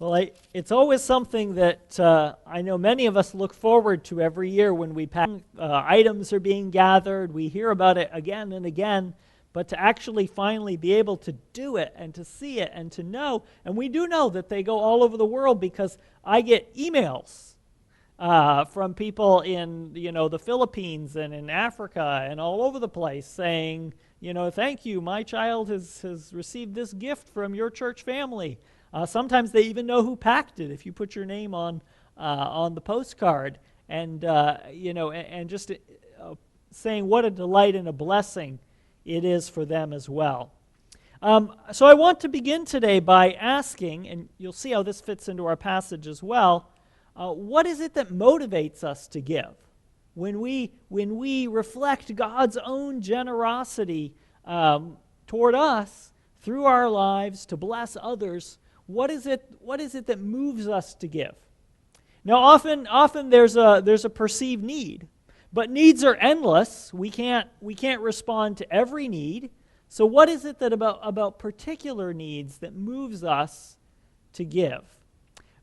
Well, it's always something that I know many of us look forward to every year when we pack. Items are being gathered. We hear about it again and again. But to actually finally be able to do it and to see it and to know, and we do know that they go all over the world because I get emails from people in the Philippines and in Africa and all over the place saying, thank you, my child has received this gift from your church family. Sometimes they even know who packed it if you put your name on the postcard, and just saying what a delight and a blessing it is for them as well. So I want to begin today by asking, and you'll see how this fits into our passage as well, what is it that motivates us to give? When we reflect God's own generosity toward us through our lives to bless others, what is it that moves us to give? Now, often there's a perceived need, but needs are endless. We can't respond to every need. So, what is it that about particular needs that moves us to give?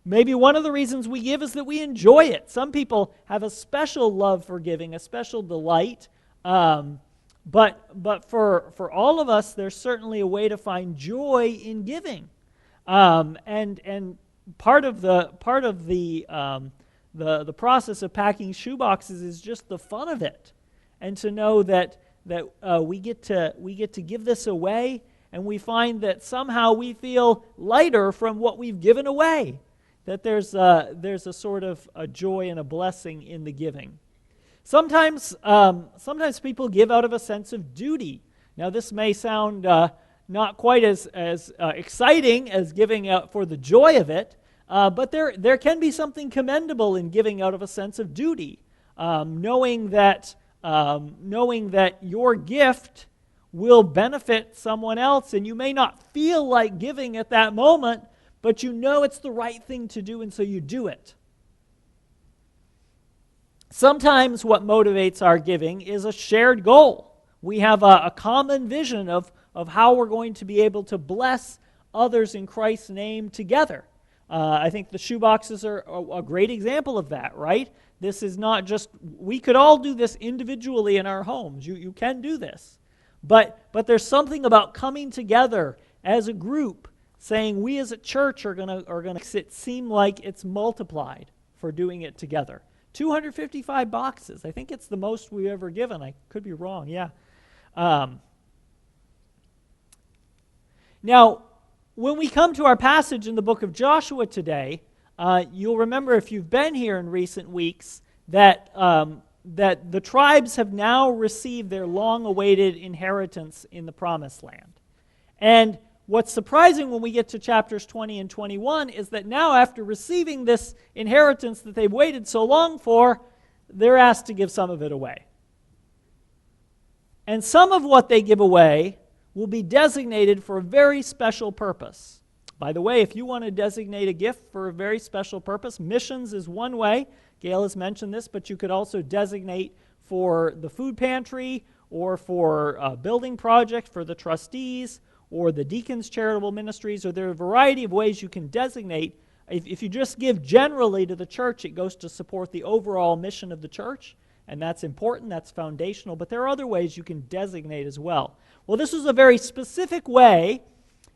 Maybe one of the reasons we give is that we enjoy it. Some people have a special love for giving, a special delight. But for all of us, there's certainly a way to find joy in giving. And part of the process of packing shoeboxes is just the fun of it, and to know that we get to give this away, and we find that somehow we feel lighter from what we've given away. That there's a sort of a joy and a blessing in the giving. Sometimes people give out of a sense of duty. Now, this may sound not quite as exciting as giving out for the joy of it, but there can be something commendable in giving out of a sense of duty, knowing that your gift will benefit someone else, and you may not feel like giving at that moment, but you know it's the right thing to do, and so you do it. Sometimes what motivates our giving is a shared goal. We have a common vision of how we're going to be able to bless others in Christ's name together. I think the shoeboxes are a great example of that, right? This is not just, we could all do this individually in our homes. You can do this. But there's something about coming together as a group, saying we as a church are gonna make it seem like it's multiplied for doing it together. 255 boxes. I think it's the most we've ever given. I could be wrong, yeah. Now, when we come to our passage in the book of Joshua today, you'll remember if you've been here in recent weeks that the tribes have now received their long-awaited inheritance in the Promised Land. And what's surprising when we get to chapters 20 and 21 is that now, after receiving this inheritance that they've waited so long for, they're asked to give some of it away. And some of what they give away will be designated for a very special purpose. By the way, if you want to designate a gift for a very special purpose, missions is one way. Gail has mentioned this, but you could also designate for the food pantry or for a building project for the trustees or the deacons' charitable ministries, or there are a variety of ways you can designate. If you just give generally to the church, it goes to support the overall mission of the church, and that's important, that's foundational, but there are other ways you can designate as well. Well, this was a very specific way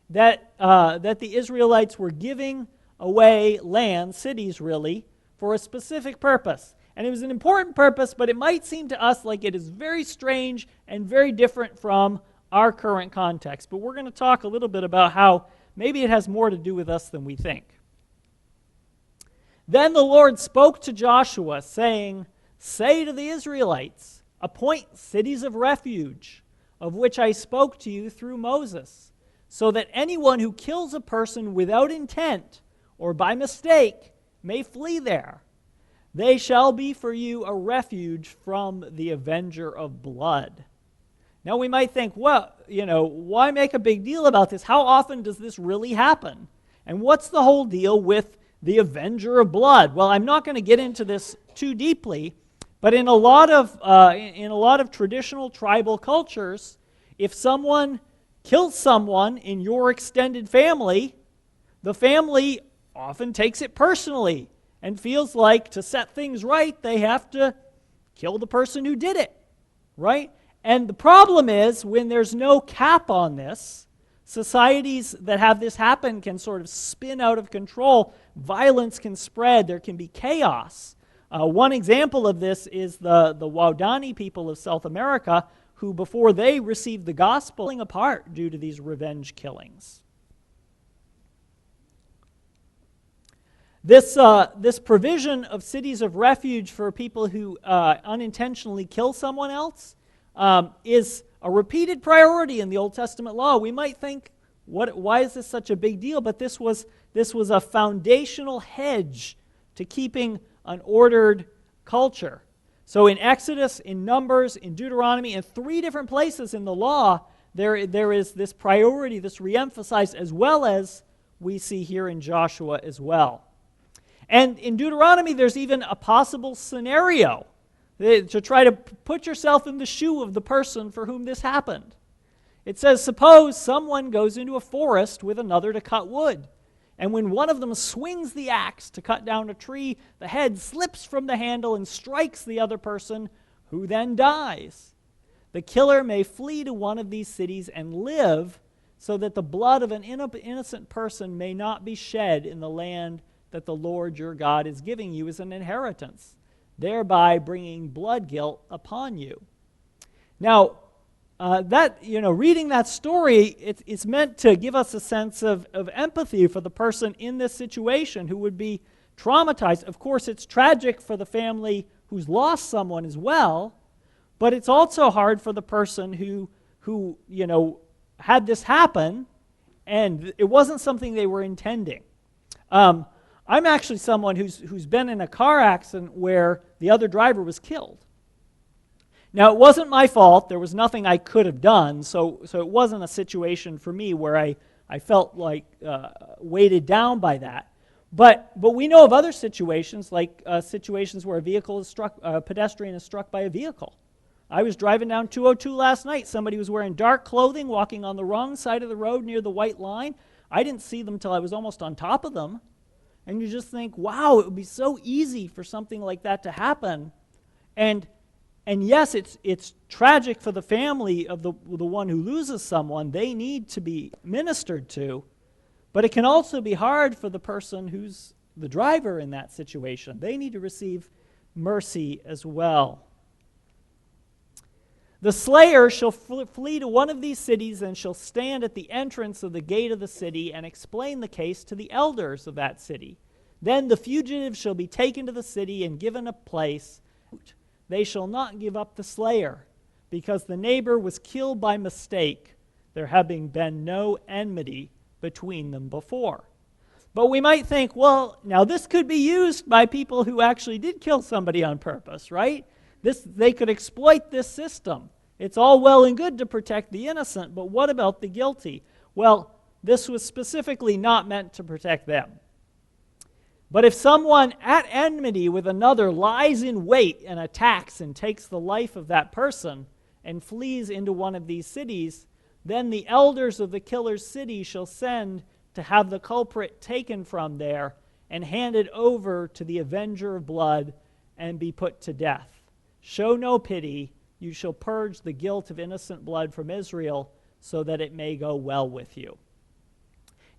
that the Israelites were giving away land, cities really, for a specific purpose. And it was an important purpose, but it might seem to us like it is very strange and very different from our current context. But we're going to talk a little bit about how maybe it has more to do with us than we think. Then the Lord spoke to Joshua, saying, "Say to the Israelites, appoint cities of refuge, of which I spoke to you through Moses, so that anyone who kills a person without intent or by mistake may flee there. They shall be for you a refuge from the avenger of blood." Now we might think, well, why make a big deal about this? How often does this really happen? And what's the whole deal with the avenger of blood? Well, I'm not going to get into this too deeply, but in a lot of traditional tribal cultures, if someone kills someone in your extended family, the family often takes it personally and feels like to set things right, they have to kill the person who did it, right? And the problem is, when there's no cap on this, societies that have this happen can sort of spin out of control. Violence can spread. There can be chaos. One example of this is the Waodani people of South America, who before they received the gospel, falling apart due to these revenge killings. This provision of cities of refuge for people who unintentionally kill someone else is a repeated priority in the Old Testament law. We might think, why is this such a big deal? But this was a foundational hedge to keeping an ordered culture. So in Exodus, in Numbers, in Deuteronomy, in 3 different places in the law, there is this priority, this reemphasized, as well as we see here in Joshua as well. And in Deuteronomy, there's even a possible scenario to try to put yourself in the shoe of the person for whom this happened. It says, suppose someone goes into a forest with another to cut wood, and when one of them swings the axe to cut down a tree, the head slips from the handle and strikes the other person, who then dies. The killer may flee to one of these cities and live, so that the blood of an innocent person may not be shed in the land that the Lord your God is giving you as an inheritance, thereby bringing blood guilt upon you. Now, reading that story, it's meant to give us a sense of empathy for the person in this situation who would be traumatized. Of course, it's tragic for the family who's lost someone as well, but it's also hard for the person who had this happen, and it wasn't something they were intending. I'm actually someone who's been in a car accident where the other driver was killed. Now, it wasn't my fault. There was nothing I could have done, so it wasn't a situation for me where I felt like weighted down by that. But we know of other situations, like situations where a pedestrian is struck by a vehicle. I was driving down 202 last night. Somebody was wearing dark clothing, walking on the wrong side of the road near the white line. I didn't see them till I was almost on top of them. And you just think, wow, it would be so easy for something like that to happen. And yes, it's tragic for the family of the one who loses someone. They need to be ministered to. But it can also be hard for the person who's the driver in that situation. They need to receive mercy as well. The slayer shall flee to one of these cities and shall stand at the entrance of the gate of the city and explain the case to the elders of that city. Then the fugitive shall be taken to the city and given a place. They shall not give up the slayer, because the neighbor was killed by mistake, there having been no enmity between them before. But we might think, well, now this could be used by people who actually did kill somebody on purpose, right? They could exploit this system. It's all well and good to protect the innocent, but what about the guilty? Well, this was specifically not meant to protect them. But if someone at enmity with another lies in wait and attacks and takes the life of that person and flees into one of these cities, then the elders of the killer's city shall send to have the culprit taken from there and handed over to the avenger of blood and be put to death. Show no pity. You shall purge the guilt of innocent blood from Israel, so that it may go well with you.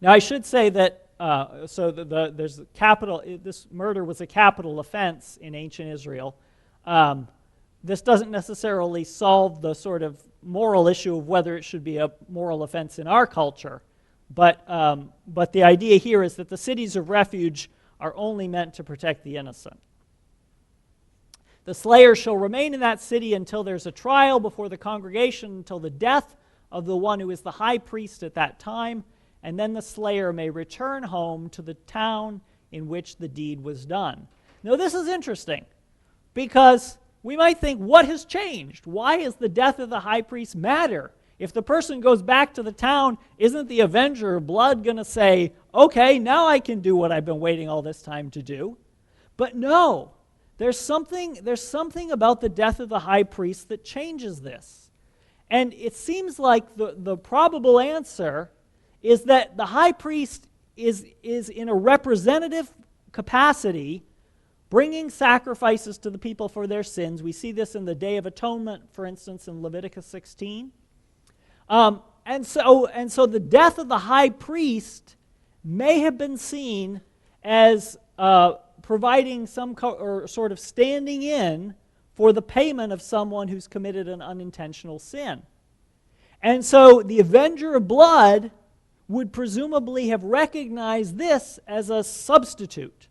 Now, I should say that there's capital. This murder was a capital offense in ancient Israel. This doesn't necessarily solve the sort of moral issue of whether it should be a moral offense in our culture, but the idea here is that the cities of refuge are only meant to protect the innocent. The slayer shall remain in that city until there's a trial before the congregation, until the death of the one who is the high priest at that time, and then the slayer may return home to the town in which the deed was done. Now, this is interesting, because we might think, what has changed? Why does the death of the high priest matter? If the person goes back to the town, isn't the avenger of blood going to say, okay, now I can do what I've been waiting all this time to do? But no, there's something about the death of the high priest that changes this. And it seems like the probable answer is that the high priest is in a representative capacity bringing sacrifices to the people for their sins. We see this in the Day of Atonement, for instance, in Leviticus 16. And so the death of the high priest may have been seen as providing or sort of standing in for the payment of someone who's committed an unintentional sin. And so the avenger of blood would presumably have recognized this as a substitute.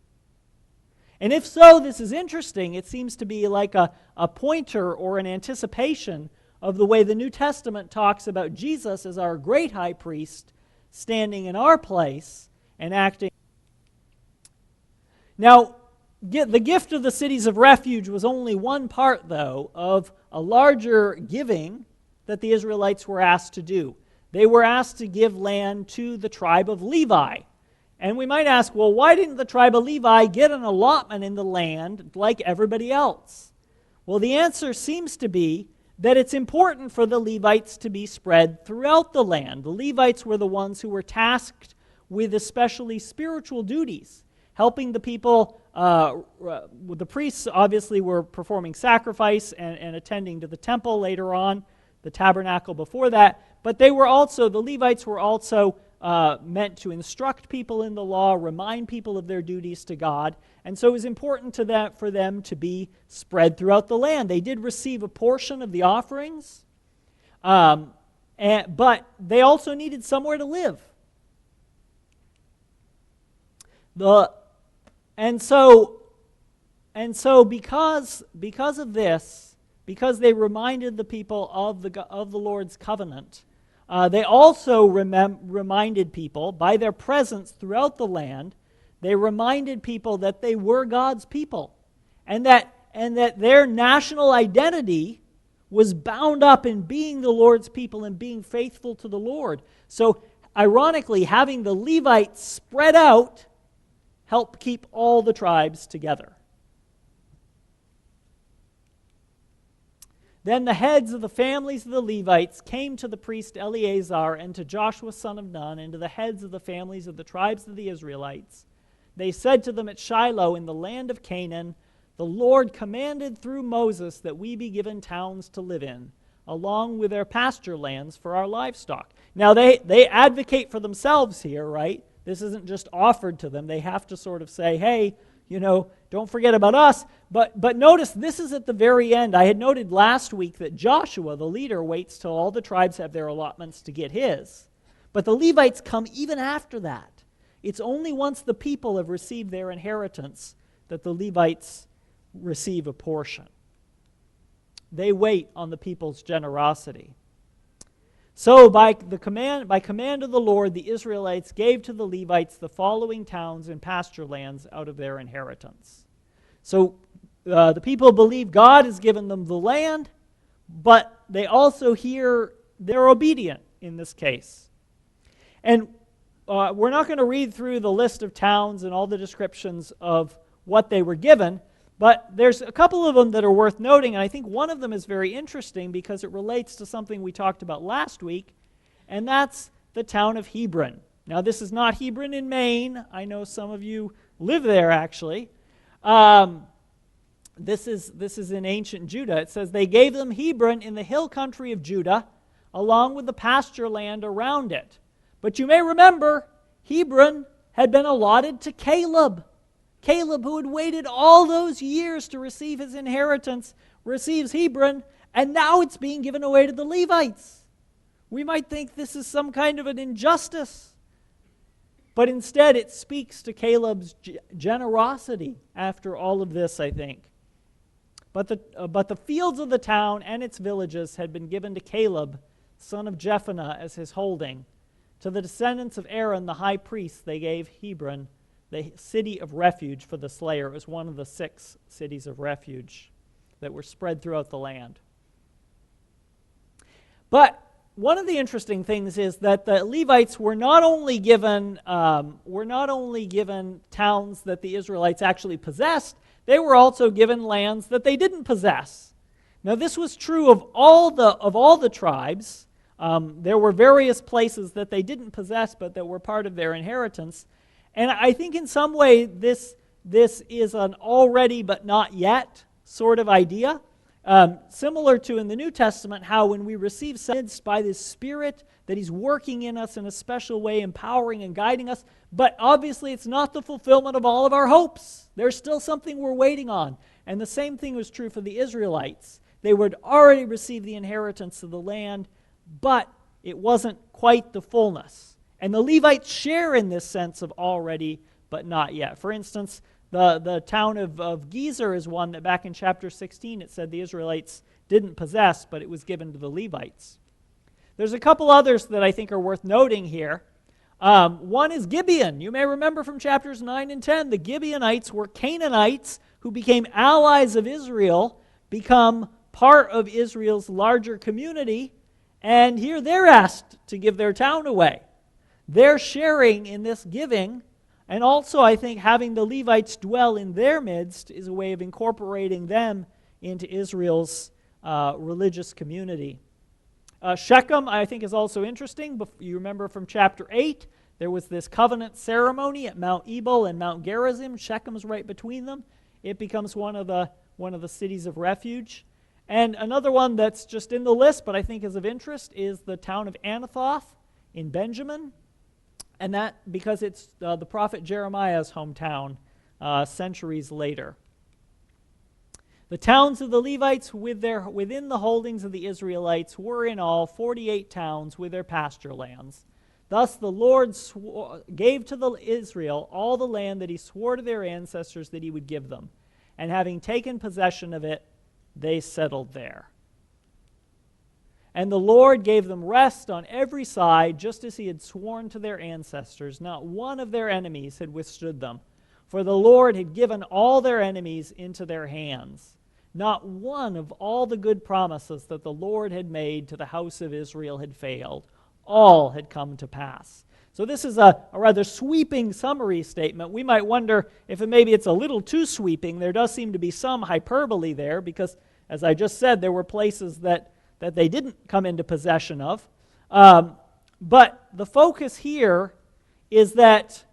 And if so, this is interesting. It seems to be like a pointer or an anticipation of the way the New Testament talks about Jesus as our great high priest standing in our place and acting. Now, the gift of the cities of refuge was only one part, though, of a larger giving that the Israelites were asked to do. They were asked to give land to the tribe of Levi. And we might ask, well, why didn't the tribe of Levi get an allotment in the land like everybody else? Well, the answer seems to be that it's important for the Levites to be spread throughout the land. The Levites were the ones who were tasked with especially spiritual duties, helping the people. The priests obviously were performing sacrifice and attending to the temple later on, the tabernacle before that, but the Levites were also meant to instruct people in the law, remind people of their duties to God, and so it was important for them to be spread throughout the land. They did receive a portion of the offerings, but they also needed somewhere to live. And so because of this, because they reminded the people of the Lord's covenant, they also reminded people by their presence throughout the land. They reminded people that they were God's people, and that their national identity was bound up in being the Lord's people and being faithful to the Lord. So, ironically, having the Levites spread out helped keep all the tribes together. Then the heads of the families of the Levites came to the priest Eleazar and to Joshua son of Nun and to the heads of the families of the tribes of the Israelites. They said to them at Shiloh in the land of Canaan, "The Lord commanded through Moses that we be given towns to live in, along with their pasture lands for our livestock." Now they advocate for themselves here, right? This isn't just offered to them. They have to sort of say, hey, don't forget about us. But notice, this is at the very end. I had noted last week that Joshua, the leader, waits till all the tribes have their allotments to get his. But the Levites come even after that. It's only once the people have received their inheritance that the Levites receive a portion. They wait on the people's generosity. So by command of the Lord, the Israelites gave to the Levites the following towns and pasture lands out of their inheritance. So the people believe God has given them the land, but they also hear they're obedient in this case. And we're not going to read through the list of towns and all the descriptions of what they were given, but there's a couple of them that are worth noting, and I think one of them is very interesting because it relates to something we talked about last week, and that's the town of Hebron. Now, this is not Hebron in Maine. I know some of you live there, actually. This is in ancient Judah. It says, they gave them Hebron in the hill country of Judah, along with the pasture land around it. But you may remember, Hebron had been allotted to Caleb. Caleb, who had waited all those years to receive his inheritance, receives Hebron, and now it's being given away to the Levites. We might think this is some kind of an injustice, but instead it speaks to Caleb's generosity after all of this, I think. But the fields of the town and its villages had been given to Caleb, son of Jephunneh, as his holding. To the descendants of Aaron, the high priest, they gave Hebron, the city of refuge for the slayer. It was one of the 6 cities of refuge that were spread throughout the land. But one of the interesting things is that the Levites were not only given towns that the Israelites actually possessed, they were also given lands that they didn't possess. Now, this was true of all the tribes. There were various places that they didn't possess, but that were part of their inheritance. And I think in some way this is an already but not yet sort of idea. Similar to in the New Testament, how when we receive sense by this Spirit, that He's working in us in a special way, empowering and guiding us. But obviously it's not the fulfillment of all of our hopes. There's still something we're waiting on. And the same thing was true for the Israelites. They would already receive the inheritance of the land, but it wasn't quite the fullness. And the Levites share in this sense of already but not yet. For instance, the town of Gezer is one that back in chapter 16 it said the Israelites didn't possess, but it was given to the Levites. There's a couple others that I think are worth noting here. One is Gibeon. You may remember from chapters 9 and 10, the Gibeonites were Canaanites who became allies of Israel, become part of Israel's larger community, and here they're asked to give their town away. They're sharing in this giving, and also I think having the Levites dwell in their midst is a way of incorporating them into Israel's religious community. Shechem, I think, is also interesting. You remember from chapter 8, there was this covenant ceremony at Mount Ebal and Mount Gerizim. Shechem's right between them. It becomes one of the cities of refuge. And another one that's just in the list, but I think is of interest, is the town of Anathoth in Benjamin. And that because it's the prophet Jeremiah's hometown centuries later. The towns of the Levites within the holdings of the Israelites were in all 48 towns with their pasture lands. Thus the Lord gave to Israel all the land that He swore to their ancestors that He would give them. And having taken possession of it, they settled there. And the Lord gave them rest on every side, just as He had sworn to their ancestors. Not one of their enemies had withstood them, for the Lord had given all their enemies into their hands. Not one of all the good promises that the Lord had made to the house of Israel had failed. All had come to pass. So this is a rather sweeping summary statement. We might wonder if maybe it's a little too sweeping. There does seem to be some hyperbole there because, as I just said, there were places that they didn't come into possession of. But the focus here is that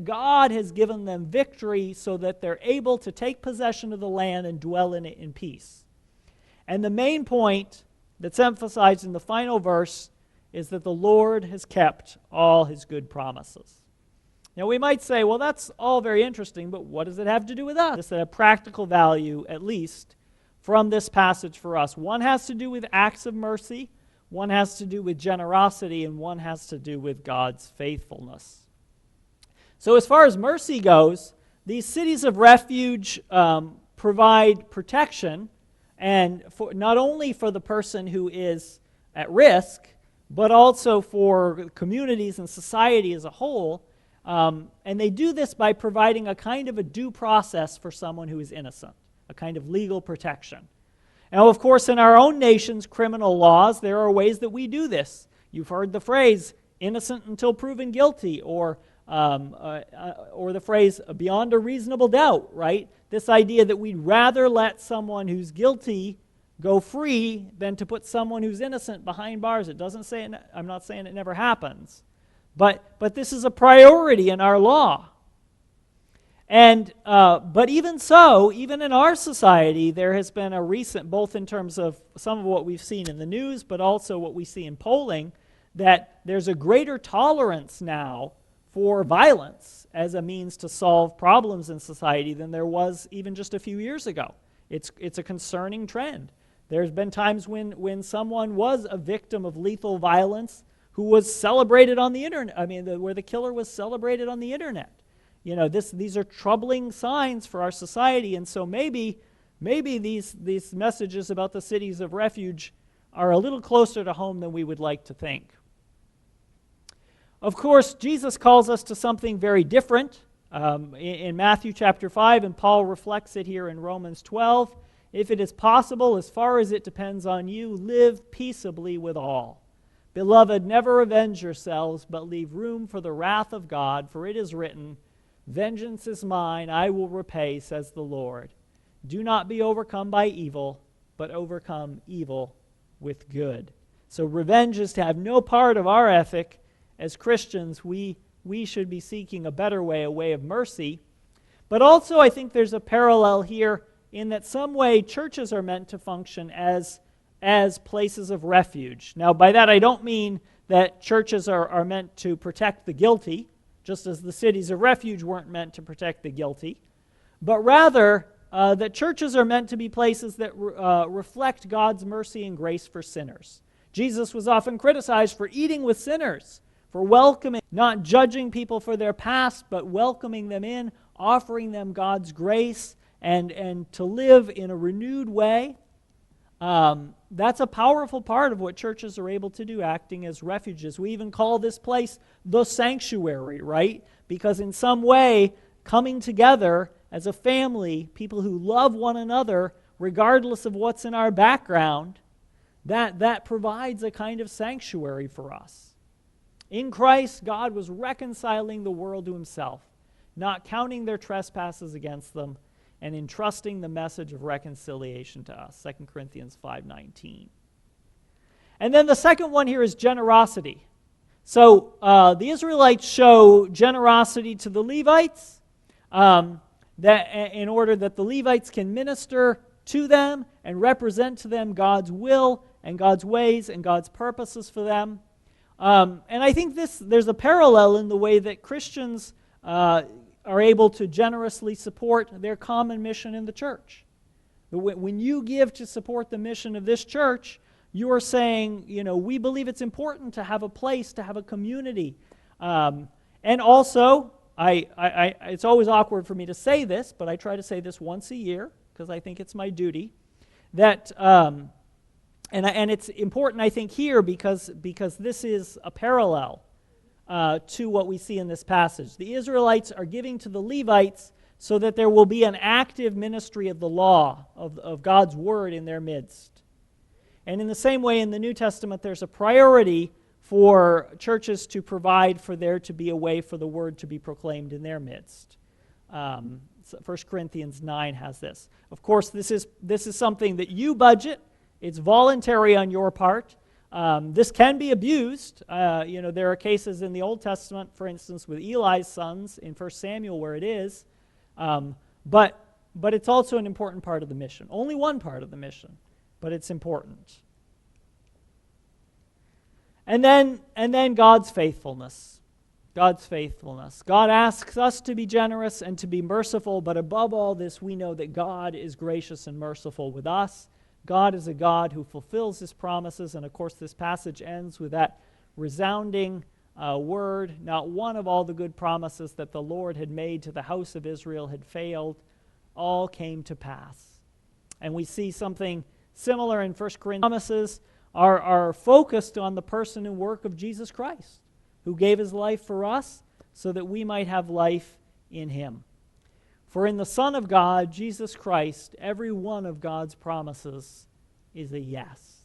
God has given them victory so that they're able to take possession of the land and dwell in it in peace. And the main point that's emphasized in the final verse is that the Lord has kept all His good promises. Now we might say, well, that's all very interesting, but what does it have to do with us? It's a practical value, at least, from this passage for us. One has to do with acts of mercy, one has to do with generosity, and one has to do with God's faithfulness. So as far as mercy goes, these cities of refuge provide protection, and not only for the person who is at risk, but also for communities and society as a whole. And they do this by providing a kind of a due process for someone who is innocent, a kind of legal protection. Now, of course, in our own nation's criminal laws, there are ways that we do this. You've heard the phrase, innocent until proven guilty, or the phrase, beyond a reasonable doubt, right? This idea that we'd rather let someone who's guilty go free than to put someone who's innocent behind bars. It doesn't say it, I'm not saying it never happens. But this is a priority in our law. And but even so, even in our society, there has been a recent, both in terms of some of what we've seen in the news, but also what we see in polling, that there's a greater tolerance now for violence as a means to solve problems in society than there was even just a few years ago. It's a concerning trend. There's been times when someone was a victim of lethal violence who was celebrated on the internet. Where the killer was celebrated on the internet. You know, these are troubling signs for our society, and so maybe these messages about the cities of refuge are a little closer to home than we would like to think. Of course, Jesus calls us to something very different in Matthew chapter 5, and Paul reflects it here in Romans 12. If it is possible, as far as it depends on you, live peaceably with all. Beloved, never avenge yourselves, but leave room for the wrath of God, for it is written, vengeance is mine, I will repay, says the Lord. Do not be overcome by evil, but overcome evil with good. So revenge is to have no part of our ethic. As Christians, we we should be seeking a better way, a way of mercy. But also I think there's a parallel here in that some way churches are meant to function as places of refuge. Now by that I don't mean that churches are meant to protect the guilty, just as the cities of refuge weren't meant to protect the guilty, but rather that churches are meant to be places that reflect God's mercy and grace for sinners. Jesus was often criticized for eating with sinners, for welcoming, not judging people for their past, but welcoming them in, offering them God's grace, and to live in a renewed way. That's a powerful part of what churches are able to do, acting as refuges. We even call this place the sanctuary, right? Because in some way, coming together as a family, people who love one another, regardless of what's in our background, that provides a kind of sanctuary for us. In Christ, God was reconciling the world to himself, not counting their trespasses against them, and entrusting the message of reconciliation to us, 2 Corinthians 5:19. And then the second one here is generosity. So the Israelites show generosity to the Levites, that in order that the Levites can minister to them and represent to them God's will and God's ways and God's purposes for them. And I think there's a parallel in the way that Christians are able to generously support their common mission in the church. When you give to support the mission of this church, you are saying, we believe it's important to have a place, to have a community. And also, it's always awkward for me to say this, but I try to say this once a year, because I think it's my duty, that, and it's important, I think, here, because this is a parallel to what we see in this passage. The Israelites are giving to the Levites so that there will be an active ministry of the law, of God's word in their midst. And in the same way, in the New Testament, there's a priority for churches to provide for there to be a way for the word to be proclaimed in their midst. 1 Corinthians 9 has this. Of course, this is something that you budget. It's voluntary on your part. This can be abused. There are cases in the Old Testament, for instance, with Eli's sons in 1 Samuel where it is. But it's also an important part of the mission. Only one part of the mission, but it's important. And then God's faithfulness. God's faithfulness. God asks us to be generous and to be merciful, but above all this, we know that God is gracious and merciful with us. God is a God who fulfills his promises, and of course this passage ends with that resounding word. Not one of all the good promises that the Lord had made to the house of Israel had failed. All came to pass. And we see something similar in 1 Corinthians. Promises are focused on the person and work of Jesus Christ, who gave his life for us so that we might have life in him. For in the Son of God, Jesus Christ, every one of God's promises is a yes.